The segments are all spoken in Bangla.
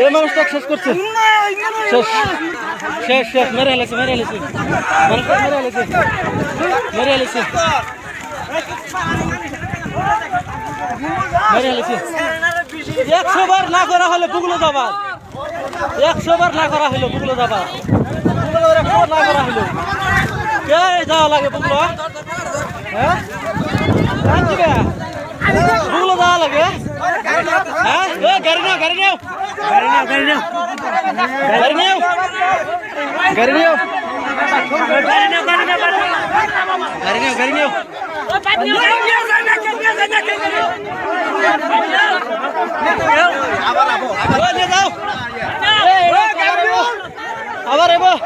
এই মানুষটা শেষ করছে, শেষ শেষ শেষ, মেরে হেলেছে মেরে হেলেছে মানুষটা, মেরে হেলেছে মেরে হেলেছে মেরে হেলেছে। 100 বার না করা হলে বুগলো যাবার, 100 বার না করা হলো বুগলো যাবার, বুগলো 100 বার না করা হলো কে যাওয়া লাগে বুগলো? হ্যাঁ বুগলো যাওয়া লাগে। হ্যাঁ গাড়ি নাও গাড়ি নাও গাড়ি নাও গাড়ি নাও গাড়ি নাও গাড়ি নাও গাড়ি নাও গাড়ি নাও। আবার এবার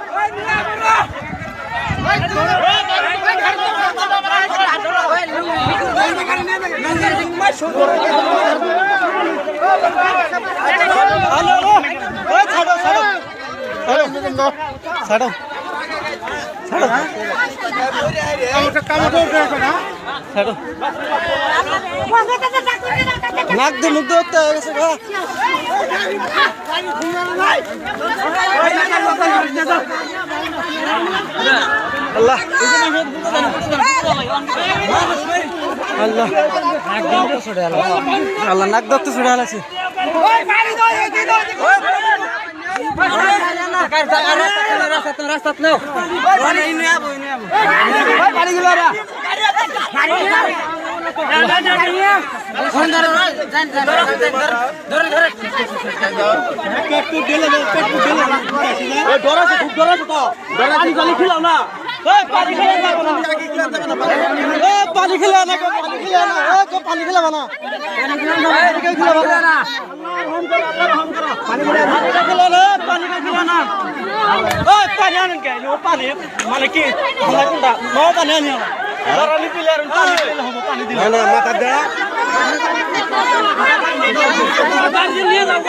ছাড়ো ছাড়ো নাক দিয়ে মুখ ধরতে হয়ে গেছে গা। আল্লাহ আল্লাহ আল্লাহ নাক ধরতে ছুটে আলাইছে। রাস্তাত নাও পানি খেলে না পানি খেলে না পানি আনেন কে পানি মানে কি কোনটা নও পানি আনি ধরালি পিলে আর পানি খেলে হবে পানি দিলে না মাথা দেয়া পানি নিয়ে যাও